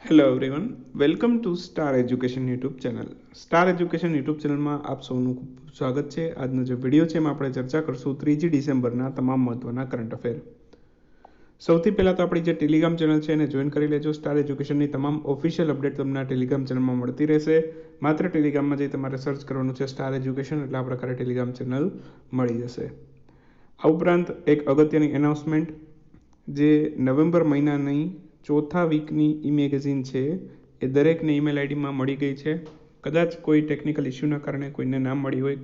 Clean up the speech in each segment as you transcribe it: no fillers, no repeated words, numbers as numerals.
Hello everyone, welcome to star education YouTube channel. Star education YouTube ચેનલમાં આપ સૌનું ખૂબ સ્વાગત છે. આજનો જે વિડીયો છે એમાં આપણે ચર્ચા કરશું 3જી ડિસેમ્બરના તમામ મહત્વના કરંટ અફેર. સૌથી પહેલાં તો આપણી જે ટેલિગ્રામ ચેનલ છે એને જોઈન કરી લેજો. સ્ટાર એજ્યુકેશનની તમામ ઓફિશિયલ અપડેટ તમને ટેલિગ્રામ ચેનલમાં મળતી રહેશે. માત્ર ટેલિગ્રામમાં જઈ તમારે સર્ચ કરવાનું છે સ્ટાર એજ્યુકેશન, એટલે આ પ્રકારે ટેલિગ્રામ ચેનલ મળી જશે. આ ઉપરાંત એક અગત્યની એનાઉન્સમેન્ટ, જે નવેમ્બર મહિનાની ચોથા વીકની ઈ મેગેઝિન છે એ દરેકને ઈમેલ આઈડીમાં મળી ગઈ છે. કદાચ કોઈ ટેકનિકલ ઇસ્યુના કારણે કોઈને ના મળી હોય,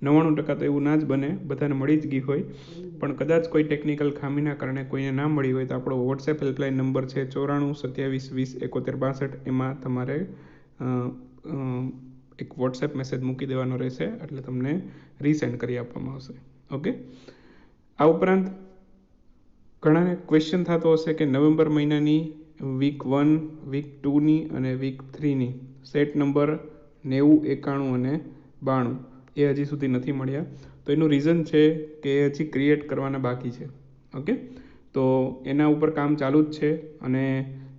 99% તો એવું ના જ બને, બધાને મળી જ ગઈ હોય, પણ કદાચ કોઈ ટેકનિકલ ખામીના કારણે કોઈને ના મળી હોય તો આપણો વોટ્સએપ હેલ્પલાઇન નંબર છે 94 27 20 71 62. એમાં તમારે એક વોટ્સએપ મેસેજ મૂકી દેવાનો રહેશે, એટલે તમને રીસેન્ડ કરી આપવામાં આવશે. ઓકે. આ ઉપરાંત ઘણાને ક્વેશ્ચન થતો હશે કે નવેમ્બર મહિનાની વીક 1, વીક 2ની અને વીક 3ની સેટ નંબર 90, 91 અને 92 એ હજી સુધી નથી મળ્યા. તો એનું રીઝન છે કે એ હજી ક્રિએટ કરવાના બાકી છે. ઓકે, તો એના ઉપર કામ ચાલુ જ છે, અને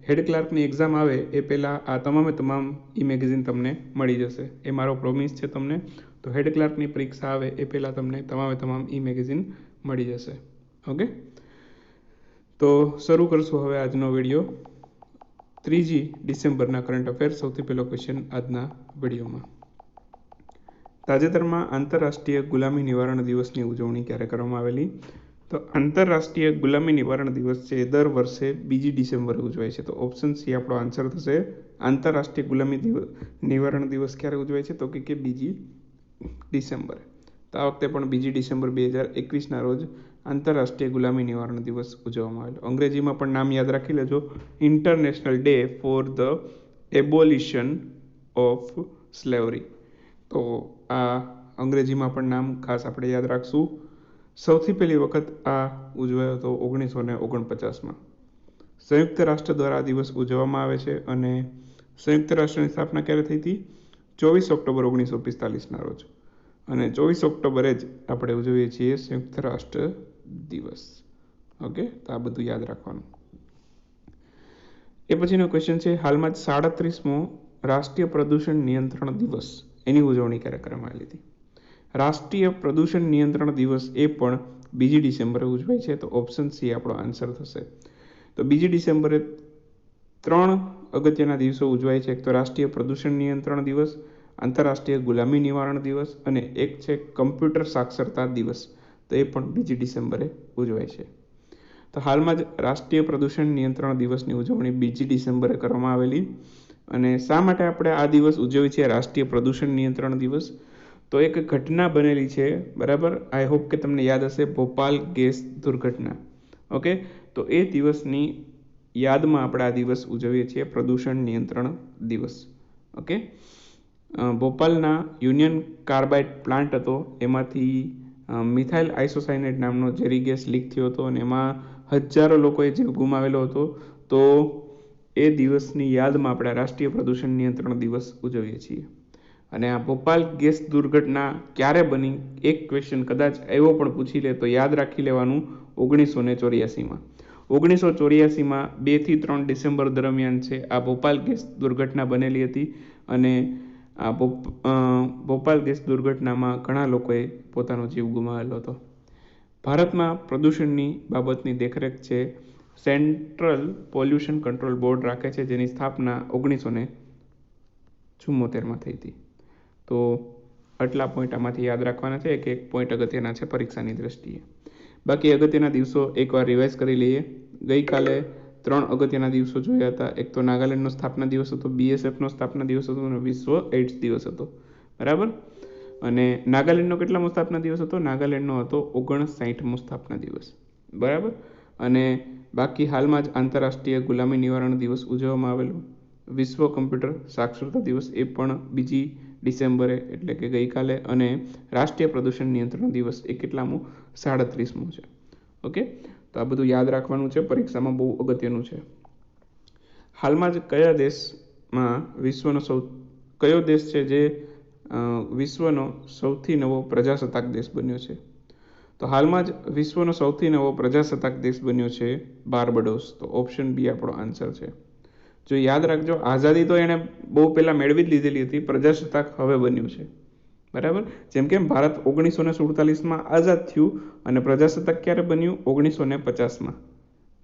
હેડ ક્લાર્કની એક્ઝામ આવે એ પહેલાં આ તમામ ઈ મેગેઝિન તમને મળી જશે. એ મારો પ્રોમિસ છે તમને. તો હેડ ક્લાર્કની પરીક્ષા આવે એ પહેલાં તમને તમામ ઈ મેગેઝિન મળી જશે. ઓકે, તો શરૂ કરશું હવે આજનો વિડીયો. 3જી ડિસેમ્બરના કરંટ અફેર. સૌથી પહેલો ક્વેશ્ચન આજના વિડીયોમાં: તાજેતરમાં આંતરરાષ્ટ્રીય ગુલામી નિવારણ દિવસની ઉજવણી ક્યારે કરવામાં આવેલી? તો આંતરરાષ્ટ્રીય ગુલામી નિવારણ દિવસ છે એ દર વર્ષે 2જી ડિસેમ્બરે ઉજવાય છે. તો ઓપ્શન સી આપણો આન્સર થશે. આંતરરાષ્ટ્રીય ગુલામી નિવારણ દિવસ ક્યારે ઉજવાય છે? તો કે 2જી ડિસેમ્બરે. તો આ વખતે પણ 2જી ડિસેમ્બર 2021ના રોજ આંતરરાષ્ટ્રીય ગુલામી નિવારણ દિવસ ઉજવવામાં આવેલો. અંગ્રેજીમાં પણ નામ યાદ રાખી લેજો: international day for the abolition of slavery. તો આ અંગ્રેજીમાં પણ નામ ખાસ આપણે યાદ રાખશું. સૌથી પહેલી વખત આ ઉજવાયો હતો 1949માં. સંયુક્ત રાષ્ટ્ર દ્વારા આ દિવસ ઉજવવામાં આવે છે, અને સંયુક્ત રાષ્ટ્રની સ્થાપના ક્યારે થઈ હતી? 24 ઓક્ટોબર 1945ના રોજ. અને 24 ઓક્ટોબરે જ આપણે ઉજવીએ છીએ સંયુક્ત રાષ્ટ્ર દિવસ. ઓકે, તો આ બધું યાદ રાખવાનું. એ પછીનો ક્વેશ્ચન છે: હાલમાં જ 37મો રાષ્ટ્રીય પ્રદૂષણ નિયંત્રણ દિવસ, એની ઉજવણી ક્યારે કરવામાં આવી હતી? રાષ્ટ્રીય પ્રદૂષણ નિયંત્રણ દિવસ એ પણ 2જી ડિસેમ્બરે ઉજવાય છે. તો ઓપ્શન સી આપણો આન્સર થશે. તો 2જી ડિસેમ્બરે 3 અગત્યના દિવસો ઉજવાય છે. એક તો રાષ્ટ્રીય પ્રદૂષણ નિયંત્રણ દિવસ, આંતરરાષ્ટ્રીય ગુલામી નિવારણ દિવસ, અને એક છે કમ્પ્યુટર સાક્ષરતા દિવસ. તો એ પણ 2જી ડિસેમ્બરે ઉજવાય છે. તો હાલમાં જ રાષ્ટ્રીય પ્રદૂષણ નિયંત્રણ દિવસની ઉજવણી 2જી ડિસેમ્બરે કરવામાં આવેલી. અને શા માટે આપણે આ દિવસ ઉજવીએ છીએ, રાષ્ટ્રીય પ્રદૂષણ નિયંત્રણ દિવસ? તો એક ઘટના બનેલી છે, બરાબર. આઈ હોપ કે તમને યાદ હશે, ભોપાલ ગેસ દુર્ઘટના. ઓકે, તો એ દિવસની યાદમાં આપણે આ દિવસ ઉજવીએ છીએ, પ્રદૂષણ નિયંત્રણ દિવસ. ઓકે, ભોપાલના યુનિયન કાર્બાઇડ પ્લાન્ટ હતો, એમાંથી મિથાઇલ આઇસોસાયનેટ નામનો ઝેરી ગેસ લીક થયો હતો, અને એમાં હજારો લોકોએ જીવ ગુમાવેલો હતો. તો એ દિવસની યાદમાં આપણે રાષ્ટ્રીય પ્રદૂષણ નિયંત્રણ દિવસ ઉજવીએ છીએ. અને આ ભોપાલ ગેસ દુર્ઘટના ક્યારે બની, એક ક્વેશ્ચન કદાચ એવો પણ પૂછી લે તો યાદ રાખી લેવાનું: 1984માં. 1984માં 2 થી 3 ડિસેમ્બર દરમિયાન છે આ ભોપાલ ગેસ દુર્ઘટના બનેલી હતી. અને આ ભોપાલ ગેસ દુર્ઘટનામાં ઘણા લોકોએ પોતાનો જીવ ગુમાવેલો હતો. ભારતમાં પ્રદૂષણની બાબતની દેખરેખ છે સેન્ટ્રલ પોલ્યુશન કંટ્રોલ બોર્ડ રાખે છે, જેની સ્થાપના 1974માં થઈ હતી. તો આટલા પોઈન્ટ આમાંથી યાદ રાખવાના છે. એક પોઈન્ટ અગત્યના છે પરીક્ષાની દ્રષ્ટિએ. બાકી અગત્યના દિવસો એકવાર રિવાઇઝ કરી લઈએ. ગઈકાલે 3 અગત્યના દિવસો જોયા હતા. એક તો નાગાલેન્ડનો સ્થાપના દિવસ હતો, BSFનો સ્થાપના દિવસ હતો, અને વિશ્વ એઇડ્સ દિવસ હતો, બરાબર. અને નાગાલેન્ડનો કેટલામો સ્થાપના દિવસ હતો? નાગાલેન્ડનો હતો 59મો સ્થાપના દિવસ, બરાબર. અને બાકી હાલમાં જ આંતરરાષ્ટ્રીય ગુલામી નિવારણ દિવસ ઉજવવામાં આવેલો. વિશ્વ કમ્પ્યુટર સાક્ષરતા દિવસ એ પણ 2જી ડિસેમ્બરે, એટલે કે ગઈકાલે. અને રાષ્ટ્રીય પ્રદૂષણ નિયંત્રણ દિવસ એ કેટલામો? 37મો છે. ઓકે, તો આ બધું યાદ રાખવાનું છે, પરીક્ષામાં બહુ અગત્યનું છે. હાલમાં જ કયો દેશ છે જે વિશ્વનો સૌથી નવો પ્રજાસત્તાક દેશ બન્યો છે? તો હાલમાં જ વિશ્વનો સૌથી નવો પ્રજાસત્તાક દેશ બન્યો છે બાર્બડોસ. તો ઓપ્શન બી આપણો આન્સર છે. જો યાદ રાખજો, આઝાદી તો એણે બહુ પહેલાં મેળવી જ લીધેલી હતી, પ્રજાસત્તાક હવે બન્યું છે, બરાબર. જેમ કે ભારત 1947માં આઝાદ થયું અને પ્રજાસત્તાક ક્યારે બન્યું? 1950માં,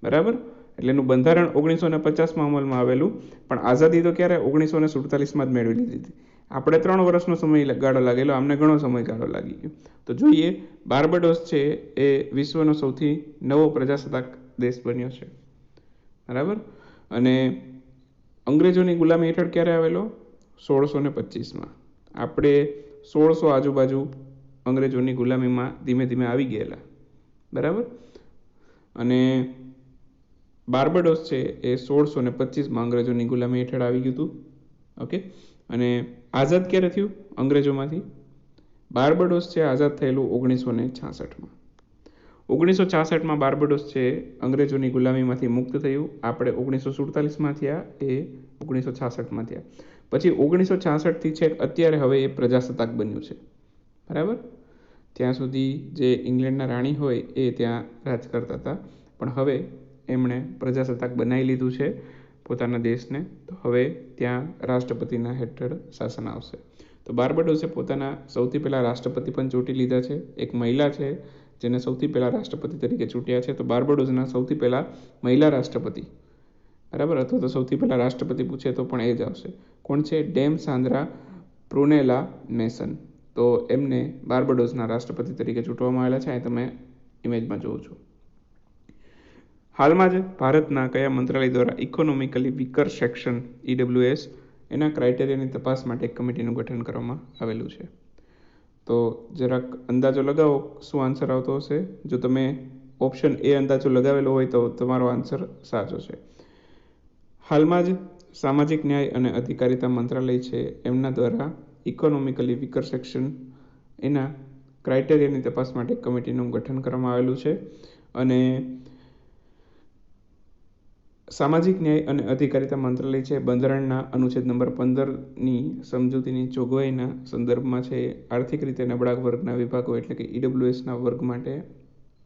બરાબર. એટલે એનું બંધારણ 1950માં અમલમાં આવેલું, પણ આઝાદી તો ક્યારે? 1947માં જ મેળવી લીધી હતી. આપણે 3 વર્ષનો સમયગાળો લાગેલો, આમને ઘણો સમયગાળો લાગી ગયો. તો જોઈએ, બાર્બડોસ છે એ વિશ્વનો સૌથી નવો પ્રજાસત્તાક દેશ બન્યો છે, બરાબર. અને અંગ્રેજોની ગુલામી હેઠળ ક્યારે આવેલો? 1625માં. આપણે 1600 આજુબાજુ અંગ્રેજોની ગુલામીમાં ધીમે ધીમે આવી ગયેલા, બરાબર. અને બાર્બડોસ છે એ 1625માં અંગ્રેજોની ગુલામી હેઠળ આવી ગયું હતું. ઓકે. અને આઝાદ ક્યારે થયું અંગ્રેજોમાંથી? બાર્બડોસ છે આઝાદ થયેલું 1966માં. 1966માં બાર્બડોસ છે અંગ્રેજોની ગુલામીમાંથી મુક્ત થયું. આપણે 1947માં થયા, એ 1966માં થયા. પછી 1966થી છેક અત્યારે હવે એ પ્રજાસત્તાક બન્યું છે, બરાબર. ત્યાં સુધી જે ઇંગ્લેન્ડના રાણી હોય એ ત્યાં રાજ કરતા હતા, પણ હવે એમણે પ્રજાસત્તાક બનાવી લીધું છે પોતાના દેશને. તો હવે ત્યાં રાષ્ટ્રપતિના હેઠળ શાસન આવશે. તો બાર્બડોસે પોતાના સૌથી પહેલાં રાષ્ટ્રપતિ પણ ચૂંટી લીધા છે. એક મહિલા છે જેને સૌથી પહેલાં રાષ્ટ્રપતિ તરીકે ચૂંટ્યા છે. તો બાર્બડોસના સૌથી પહેલાં મહિલા રાષ્ટ્રપતિ, બરાબર, અથવા તો સૌથી પહેલાં રાષ્ટ્રપતિ પૂછે તો પણ એ જ આવશે. કોણ છે? Dame Sandra Prunella Mason. તો એમને બાર્બડોસના રાષ્ટ્રપતિ તરીકે ચૂંટવામાં આવેલા છે. અહીં તમે ઇમેજમાં જોવો છો. હાલમાં જ ભારતના કયા મંત્રાલય દ્વારા ઇકોનોમિકલી વીકર સેક્શન EWS એના ક્રાઇટેરિયાની તપાસ માટે એક કમિટીનું ગઠન કરવામાં આવેલું છે? તો જરાક અંદાજો લગાવો શું આન્સર આવતો હશે. જો તમે ઓપ્શન એ અંદાજો લગાવેલો હોય તો તમારો આન્સર સાચો છે. હાલમાં જ સામાજિક ન્યાય અને અધિકારિતા મંત્રાલય છે એમના દ્વારા ઇકોનોમિકલી વીકર સેક્શન એના ક્રાઇટેરિયાની તપાસ માટે એક કમિટીનું ગઠન કરવામાં આવેલું છે. અને સામાજિક ન્યાય અને અધિકારિતા મંત્રાલય છે બંધારણના અનુચ્છેદ નંબર 15ની સમજૂતીની જોગવાઈના સંદર્ભમાં છે આર્થિક રીતે નબળા વર્ગના વિભાગો એટલે કે EWSના વર્ગ માટે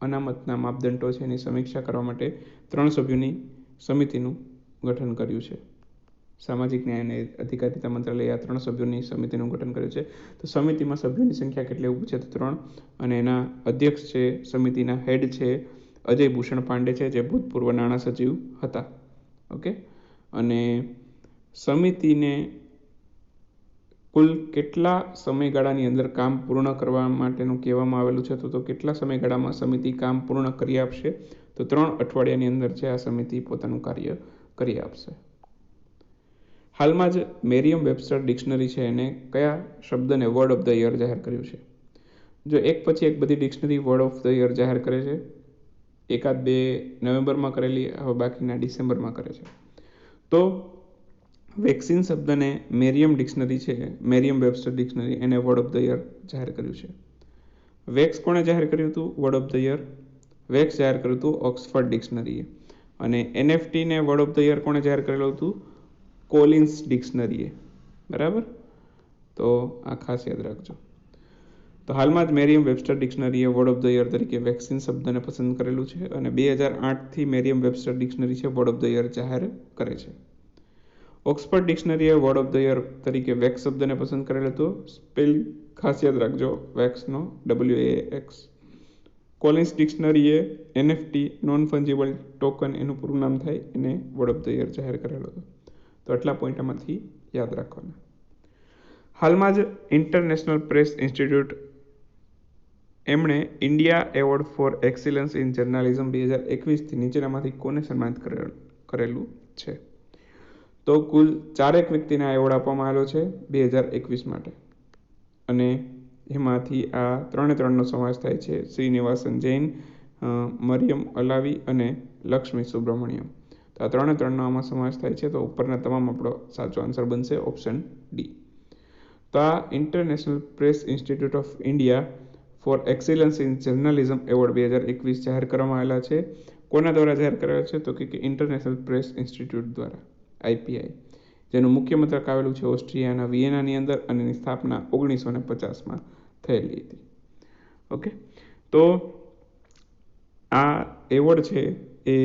અનામતના માપદંડો છે એની સમીક્ષા કરવા માટે 3 સભ્યોની સમિતિનું ગઠન કર્યું છે. સામાજિક ન્યાય અને અધિકારિતા મંત્રાલયે આ 3 સભ્યોની સમિતિનું ગઠન કર્યું છે. તો સમિતિમાં સભ્યોની સંખ્યા કેટલી એવું પૂછે તો 3, અને એના અધ્યક્ષ છે, સમિતિના હેડ છે અજય ભૂષણ પાંડે છે જે ભૂતપૂર્વ નાણાં સચિવ હતા. ઓકે. અને સમિતિને કુલ કેટલા સમયગાળાની અંદર કામ પૂર્ણ કરવા માટેનું કહેવામાં આવેલું છે? તો કેટલા સમયગાળામાં સમિતિ કામ પૂર્ણ કરી આપશે? તો 3 અઠવાડિયાની અંદર છે આ સમિતિ પોતાનું કાર્ય કરી આપશે. હાલમાં જ મેરિયમ વેબસ્ટર ડિક્શનરી છે એને કયા શબ્દને વર્ડ ઓફ ધ યર જાહેર કર્યું છે? જો એક પછી એક બધી dictionary word of the year જાહેર કરે છે. એકાદ 2 નવેમ્બરમાં કરેલી, હવે બાકીના ડિસેમ્બરમાં કરે છે. તો વેક્સિન શબ્દને મેરિયમ ડિક્શનરી છે, મેરિયમ વેબસ્ટર ડિક્શનરી એને વર્ડ ઓફ ધ યર જાહેર કર્યું છે. વેક્સ કોણે જાહેર કર્યું હતું word of the year? Wax જાહેર કર્યું હતું ઓક્સફર્ડ ડિક્શનરીએ. અને NFTને વર્ડ ઓફ ધ યર કોણે જાહેર કરેલું હતું? કોલિન્સ ડિક્શનરીએ, બરાબર. તો આ ખાસ યાદ રાખજો. તો હાલમાં જ મેરિયમ વેબસ્ટર ડિક્શનરીએ વર્ડ ઓફ ધ યર તરીકે વેક્સિન શબ્દને પસંદ કરેલું છે. અને 2008થી મેરિયમ વેબસ્ટર ડિક્શનરી છે વર્ડ ઓફ ધ યર જાહેર કરે છે. ઓક્સફર્ડ ડિક્શનરીએ વર્ડ ઓફ ધ યર તરીકે વેક્સ શબ્દને પસંદ કરેલો હતો. સ્પેલિંગ ખાસ યાદ રાખજો, વેક્સનો WAX. કોલિન્સ ડિક્શનરીએ NFT નોન ફંજીબલ ટોકન એનું પૂરું નામ થાય એને વર્ડ ઓફ ધ યર જાહેર કરેલો હતો. તો આટલા પોઈન્ટ આમાંથી યાદ રાખવાના. હાલમાં જ ઇન્ટરનેશનલ પ્રેસ ઇન્સ્ટિટ્યૂટ એમણે India award for excellence in journalism 2021થી નીચેનામાંથી કોને સન્માનિત કરેલું છે? તો કુલ 4 વ્યક્તિને આ એવોર્ડ આપવામાં આવેલો છે 2021 માટે. અને એમાંથી આ 3નો સમાવેશ થાય છે શ્રીનિવાસન જૈન, મરિયમ અલાવી અને લક્ષ્મી સુબ્રમણ્યમ. તો આ 3નો આમાં સમાવેશ થાય છે. તો ઉપરના તમામ આપણો સાચો આન્સર બનશે ઓપ્શન ડી. તો આ international Press institute of India four excellence in journalism award 2021 જાહેર કરવામાં આવેલા છે. કોના દ્વારા જાહેર કરાયેલા છે? તો કે ઇન્ટરનેશનલ પ્રેસ ઇન્સ્ટિટ્યૂટ દ્વારા, IPI, જેનું મુખ્ય મથક આવેલું છે ઓસ્ટ્રિયાના વિયેનાની અંદર અને એની સ્થાપના 1950માં થયેલી હતી. ઓકે. તો આ એવોર્ડ છે એ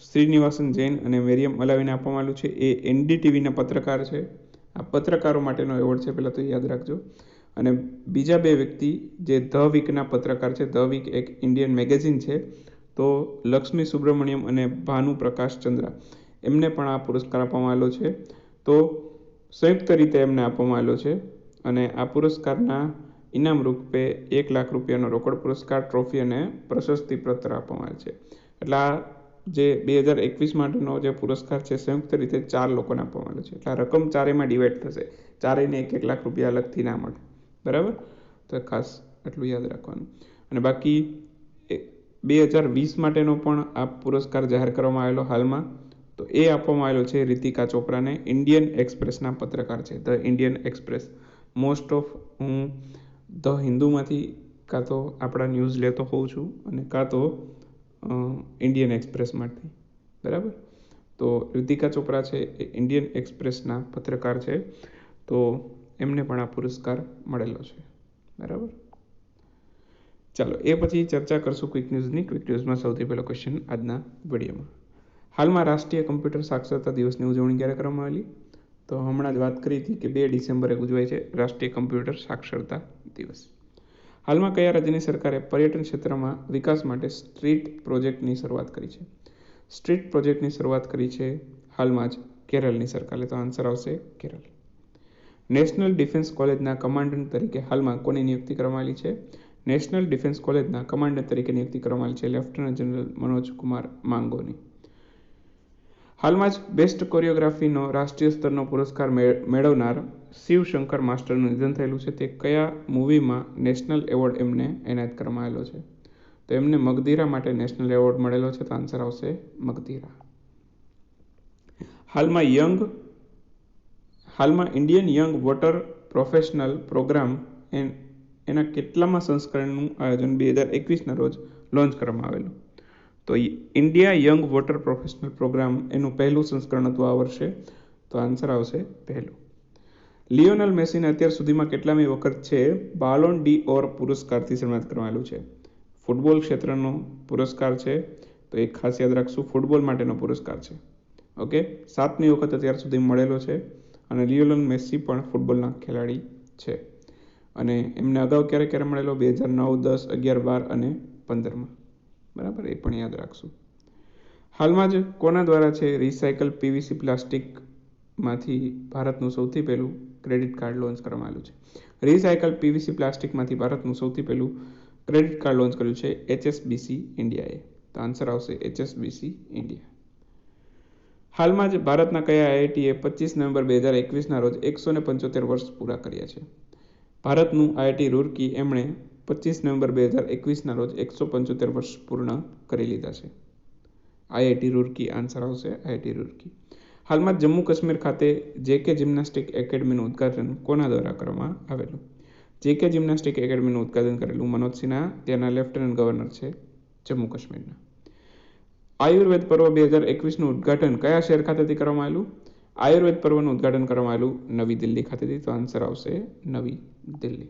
શ્રીનિવાસન જૈન અને મેરિયમ અલાવીને આપવામાં આવેલું છે. એ એનડીટીવીના પત્રકાર છે. આ પત્રકારો માટેનો એવોર્ડ છે, પહેલાં તો યાદ રાખજો. અને બીજા બે વ્યક્તિ જે ધ વીકના પત્રકાર છે, ધ વીક એક ઇન્ડિયન મેગેઝિન છે, તો લક્ષ્મી સુબ્રમણ્યમ અને ભાનુ પ્રકાશ ચંદ્રા એમને પણ આ પુરસ્કાર આપવામાં આવેલો છે. તો સંયુક્ત રીતે એમને આપવામાં આવેલો છે. અને આ પુરસ્કારના ઇનામ રૂપે 1 લાખ રૂપિયાનો રોકડ પુરસ્કાર, ટ્રોફી અને પ્રશસ્તિ પત્ર આપવામાં આવે છે. એટલે આ જે 2021 માટેનો જે પુરસ્કાર છે સંયુક્ત રીતે 4 લોકોને આપવામાં આવેલો છે. એટલે આ રકમ ચારેયમાં ડિવાઈડ થશે. ચારેયને 1-1 લાખ રૂપિયા અલગથી ના મળે. બરાબર, તો ખાસ એટલું યાદ રાખવાનું. અને બાકી 2020 માટેનો પણ આ પુરસ્કાર જાહેર કરવામાં આવેલો હાલમાં. તો એ આપવામાં આવેલો છે રીતિકા ચોપરાને. ઇન્ડિયન એક્સપ્રેસના પત્રકાર છે, the Indian express. Most of હું ધ હિન્દુમાંથી કાં તો આપણા ન્યૂઝ લેતો હોઉં છું અને કાં તો ઇન્ડિયન એક્સપ્રેસમાંથી. બરાબર, તો રીતિકા ચોપરા છે એ ઇન્ડિયન એક્સપ્રેસના પત્રકાર છે. તો એમને પણ આ પુરસ્કાર મળેલો છે. બરાબર, ચાલો એ પછી ચર્ચા કરશું ક્વિક ન્યૂઝની. ક્વિક ન્યૂઝમાં સૌથી પહેલો ક્વેશ્ચન આજના વિડીયોમાં. હાલમાં રાષ્ટ્રીય કમ્પ્યુટર સાક્ષરતા દિવસની ઉજવણી ક્યારે કરવામાં આવેલી? તો હમણાં જ વાત કરી હતી કે 2 ડિસેમ્બરે ઉજવાય છે રાષ્ટ્રીય કમ્પ્યુટર સાક્ષરતા દિવસ. હાલમાં કયા રાજ્યની સરકારે પર્યટન ક્ષેત્રમાં વિકાસ માટે સ્ટ્રીટ પ્રોજેક્ટની શરૂઆત કરી છે? સ્ટ્રીટ પ્રોજેક્ટની શરૂઆત કરી છે હાલમાં જ કેરળની સરકારે. તો આન્સર આવશે કેરળ. નેશનલ ડિફેન્સ કોલેજના કમાન્ડન્ટ તરીકે હાલમાં કોની નિયુક્તિ કરવામાં આવેલી છે? નેશનલ ડિફેન્સ કોલેજના કમાન્ડન્ટ તરીકે નિયુક્તિ કરવામાં આવી છે લેફ્ટનન્ટ જનરલ મનોજ કુમાર માંગોની. હાલમાં જ બેસ્ટ કોરિયોગ્રાફીનો રાષ્ટ્રીય સ્તરનો પુરસ્કાર મેળવનાર શિવશંકર માસ્ટરનું નિધન થયેલું છે. તે કયા મૂવીમાં નેશનલ એવોર્ડ એમને એનાયત કરવામાં આવેલો છે? તો એમને મગધીરા માટે નેશનલ એવોર્ડ મળેલો છે. તો આન્સર આવશે મગધીરા. હાલમાં Indian young water professional programme એના કેટલામાં સંસ્કરણનું આયોજન 2021ના રોજ લોન્ચ કરવામાં આવેલું? તો India young water professional programme એનું પહેલું સંસ્કરણ હતું આ વર્ષે. તો આન્સર આવશે પહેલું. લિયોનલ મેસીને અત્યાર સુધીમાં કેટલામી વખત છે બાલોન ડી ઓર પુરસ્કારથી સન્માનિત કરવામાં આવેલું છે? ફૂટબોલ ક્ષેત્રનો પુરસ્કાર છે, તો એ ખાસ યાદ રાખશું. ફૂટબોલ માટેનો પુરસ્કાર છે. ઓકે, 7મી વખત અત્યાર સુધી મળેલો છે. અને લિયોનલ મેસી પણ ફૂટબોલના ખેલાડી છે. અને એમને અગાઉ ક્યારે મળેલો? 2009, 10, 11, 12 અને 15માં. બરાબર, એ પણ યાદ રાખશું. હાલમાં જ કોના દ્વારા છે રિસાયકલ પીવીસી પ્લાસ્ટિકમાંથી ભારતનું સૌથી પહેલું ક્રેડિટ કાર્ડ લોન્ચ કરવામાં આવ્યું છે? રિસાયકલ પીવીસી પ્લાસ્ટિકમાંથી ભારતનું સૌથી પહેલું ક્રેડિટ કાર્ડ લોન્ચ કર્યું છે HSBC ઇન્ડિયાએ. તો આન્સર આવશે HSBC ઇન્ડિયા. હાલમાં જ ભારતના કયા આઈઆઈટીએ 25 નવેમ્બર 2021ના રોજ 175 વર્ષ પૂરા કર્યા છે? ભારતનું આઈઆઈટી રૂરકી એમણે 25 નવેમ્બર 2021ના રોજ 175 વર્ષ પૂર્ણ કરી લીધા છે. આઈઆઈટી રૂરકી આન્સર આવશે આઈઆઈટી રૂરકી. હાલમાં જમ્મુ કાશ્મીર ખાતે જેકે જિમ્નાસ્ટિક એકેડમીનું ઉદ્ઘાટન કોના દ્વારા કરવામાં આવેલું? જેકે જિમ્નાસ્ટિક એકેડમીનું ઉદ્ઘાટન કરેલું મનોજ સિન્હા, ત્યાંના લેફ્ટનન્ટ ગવર્નર છે જમ્મુ કાશ્મીરના. આયુર્વેદ પર્વ 2021નું ઉદ્ઘાટન કયા શહેર ખાતેથી કરવામાં આવેલું? આયુર્વેદ પર્વનું ઉદ્ઘાટન કરવામાં આવેલું નવી દિલ્હી ખાતેથી. તો આન્સર આવશે નવી દિલ્હી.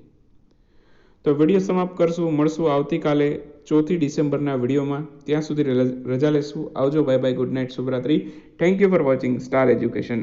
તો વિડીયો સમાપ્ત કરશું. મળશું આવતીકાલે 4 ડિસેમ્બરના વિડીયોમાં. ત્યાં સુધી રજા લેશું. આવજો, બાય બાય, ગુડ નાઇટ, શુભરાત્રી. Thank you for watching Star education.